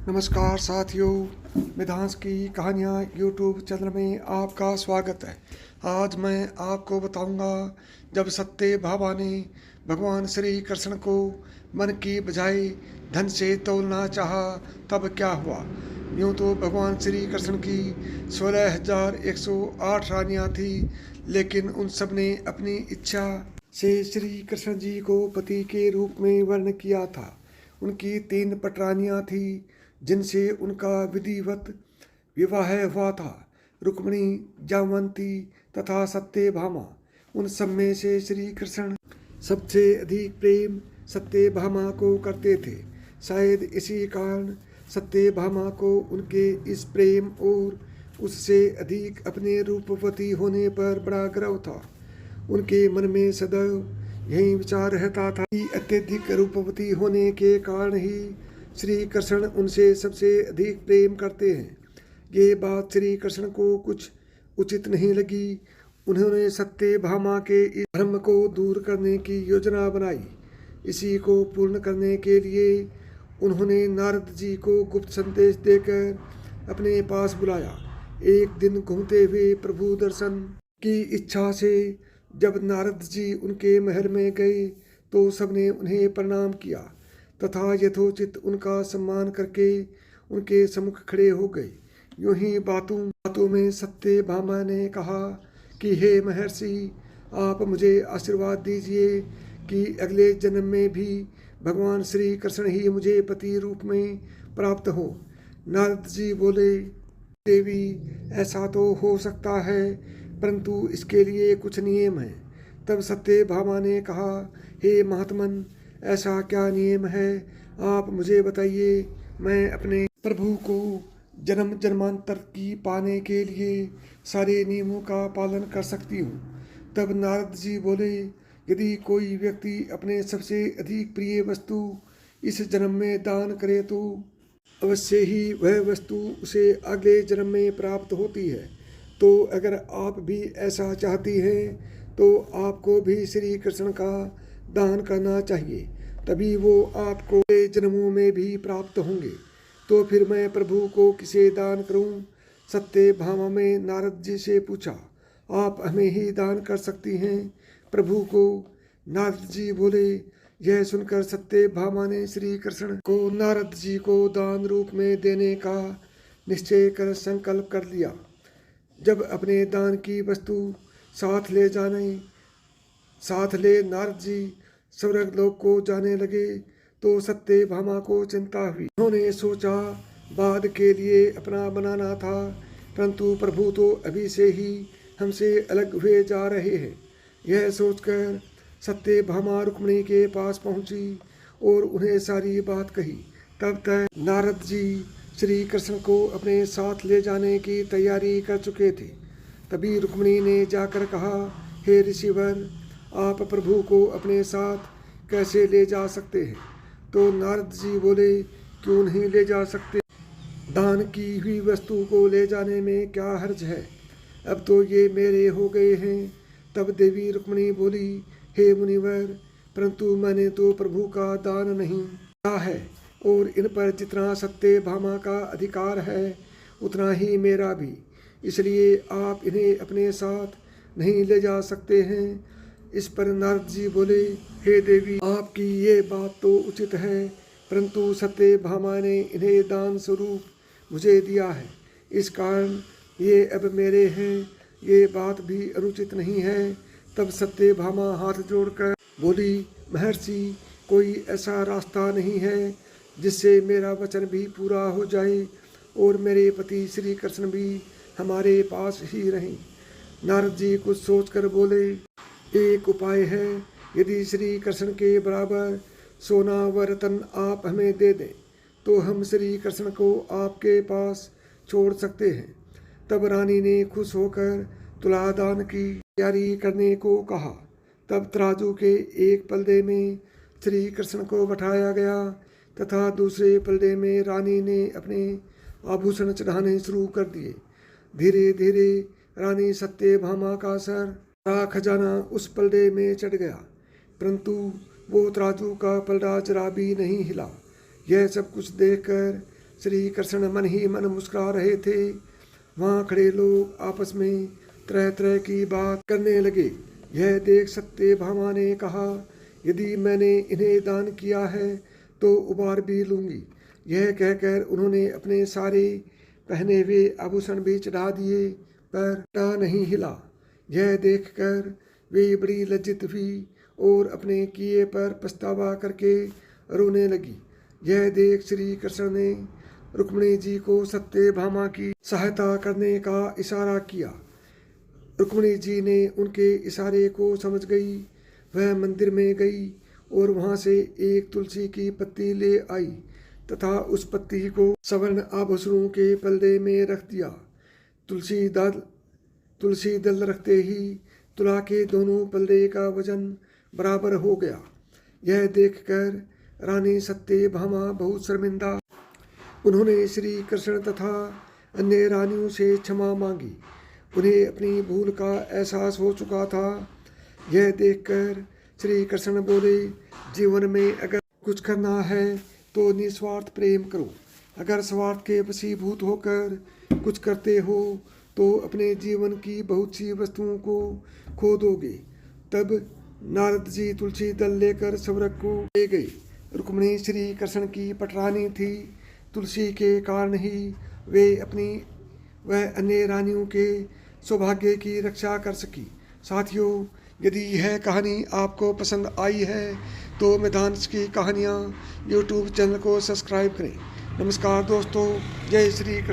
नमस्कार साथियों, मिधांस की कहानियाँ यूट्यूब चैनल में आपका स्वागत है। आज मैं आपको बताऊंगा, जब सत्य भामा ने भगवान श्री कृष्ण को मन की बजाय धन से तोलना चाहा तब क्या हुआ। यूँ तो भगवान श्री कृष्ण की 16,108 रानियाँ थी, लेकिन उन सब ने अपनी इच्छा से श्री कृष्ण जी को पति के रूप में वर्ण किया था। उनकी 3 पटरानियाँ थी जिनसे उनका विधिवत विवाह हुआ था, रुक्मिणी, जामवंती तथा सत्यभामा। उन सब में से श्री कृष्ण सबसे अधिक प्रेम सत्यभामा को करते थे। शायद इसी कारण सत्यभामा को उनके इस प्रेम और उससे अधिक अपने रूपवती होने पर बड़ा गर्व था। उनके मन में सदैव यही विचार रहता था कि अत्यधिक रूपवती होने के कारण ही श्री कृष्ण उनसे सबसे अधिक प्रेम करते हैं। ये बात श्री कृष्ण को कुछ उचित नहीं लगी। उन्होंने सत्यभामा के इस भ्रम को दूर करने की योजना बनाई। इसी को पूर्ण करने के लिए उन्होंने नारद जी को गुप्त संदेश देकर अपने पास बुलाया। एक दिन घूमते हुए प्रभु दर्शन की इच्छा से जब नारद जी उनके महल में गए तो सबने उन्हें प्रणाम किया तथा यथोचित उनका सम्मान करके उनके सम्मुख खड़े हो गए। यूं ही बातों में सत्यभामा ने कहा कि हे महर्षि, आप मुझे आशीर्वाद दीजिए कि अगले जन्म में भी भगवान श्री कृष्ण ही मुझे पति रूप में प्राप्त हो। नारद जी बोले, देवी, ऐसा तो हो सकता है, परंतु इसके लिए कुछ नियम हैं। तब सत्यभामा ने कहा, हे महात्मन, ऐसा क्या नियम है, आप मुझे बताइए। मैं अपने प्रभु को जन्म जन्मांतर की पाने के लिए सारे नियमों का पालन कर सकती हूँ। तब नारद जी बोले, यदि कोई व्यक्ति अपने सबसे अधिक प्रिय वस्तु इस जन्म में दान करे तो अवश्य ही वह वस्तु उसे अगले जन्म में प्राप्त होती है। तो अगर आप भी ऐसा चाहती हैं तो आपको भी श्री कृष्ण का दान करना चाहिए, तभी वो आपको जन्मों में भी प्राप्त होंगे। तो फिर मैं प्रभु को किसे दान करूं? सत्यभामा ने नारद जी से पूछा, आप हमें ही दान कर सकती हैं, प्रभु को। नारद जी बोले। यह सुनकर सत्यभामा ने श्री कृष्ण को नारद जी को दान रूप में देने का निश्चय कर संकल्प कर लिया। जब अपने दान की वस्तु साथ ले नारद जी स्वर्ग लोक को जाने लगे तो सत्यभामा को चिंता हुई। उन्होंने सोचा बाद के लिए अपना बनाना था, परंतु प्रभु तो अभी से ही हमसे अलग हुए जा रहे हैं। यह सोचकर सत्यभामा रुक्मिणी के पास पहुंची और उन्हें सारी बात कही। तब तक नारद जी श्री कृष्ण को अपने साथ ले जाने की तैयारी कर चुके थे। तभी रुक्मिणी ने जाकर कहा, हे ऋषिवर, आप प्रभु को अपने साथ कैसे ले जा सकते हैं? तो नारद जी बोले, क्यों नहीं ले जा सकते? दान की हुई वस्तु को ले जाने में क्या हर्ज है? अब तो ये मेरे हो गए हैं। तब देवी रुक्मिणी बोली, हे मुनिवर, परंतु मैंने तो प्रभु का दान नहीं किया है और इन पर जितना सत्यभामा का अधिकार है उतना ही मेरा भी, इसलिए आप इन्हें अपने साथ नहीं ले जा सकते हैं। इस पर नारद जी बोले, हे देवी, आपकी ये बात तो उचित है, परंतु सत्यभामा ने इन्हें दान स्वरूप मुझे दिया है, इस कारण ये अब मेरे हैं, ये बात भी अनुचित नहीं है। तब सत्यभामा हाथ जोड़कर बोली, महर्षि, कोई ऐसा रास्ता नहीं है जिससे मेरा वचन भी पूरा हो जाए और मेरे पति श्री कृष्ण भी हमारे पास ही रहें। नारद जी कुछ सोचकर बोले, एक उपाय है, यदि श्री कृष्ण के बराबर सोना व रतन आप हमें दे दें तो हम श्री कृष्ण को आपके पास छोड़ सकते हैं। तब रानी ने खुश होकर तुलादान की तैयारी करने को कहा। तब तराजू के एक पलड़े में श्री कृष्ण को बैठाया गया तथा दूसरे पलड़े में रानी ने अपने आभूषण चढ़ाने शुरू कर दिए। धीरे धीरे रानी सत्यभामा का सारा खजाना उस पलड़े में चढ़ गया, परंतु वो तराजू का पलड़ा जरा भी नहीं हिला। यह सब कुछ देखकर श्री कृष्ण मन ही मन मुस्कुरा रहे थे। वहाँ खड़े लोग आपस में तरह तरह की बात करने लगे। यह देख सत्यभामा ने कहा, यदि मैंने इन्हें दान किया है तो उबार भी लूँगी। यह कहकर उन्होंने अपने सारे पहने हुए आभूषण भी चढ़ा दिए, पर कांटा नहीं हिला। यह देखकर वे बड़ी लज्जित हुई और अपने किए पर पछतावा करके रोने लगी। यह देख श्री कृष्ण ने रुक्मिणी जी को सत्यभामा की सहायता करने का इशारा किया। रुक्मिणी जी ने उनके इशारे को समझ गई। वह मंदिर में गई और वहाँ से एक तुलसी की पत्ती ले आई तथा उस पत्ती को स्वर्ण आभूषणों के पल्ले में रख दिया। तुलसी दल रखते ही तुला के दोनों पल्ले का वजन बराबर हो गया। यह देखकर रानी सत्यभामा बहुत शर्मिंदा। उन्होंने श्री कृष्ण तथा अन्य रानियों से क्षमा मांगी। उन्हें अपनी भूल का एहसास हो चुका था। यह देखकर श्री कृष्ण बोले, जीवन में अगर कुछ करना है तो निस्वार्थ प्रेम करो। अगर स्वार्थ के वशीभूत होकर कुछ करते हो तो अपने जीवन की बहुत सी वस्तुओं को खो दोगे। तब नारद जी तुलसी दल लेकर स्वर्ग को ले गए। रुक्मिणी श्री कृष्ण की पटरानी थी। तुलसी के कारण ही वे अपनी वह अन्य रानियों के सौभाग्य की रक्षा कर सकी। साथियों, यदि यह कहानी आपको पसंद आई है तो मितांश की कहानियाँ यूट्यूब चैनल को सब्सक्राइब करें। नमस्कार दोस्तों, जय श्री कृष्ण।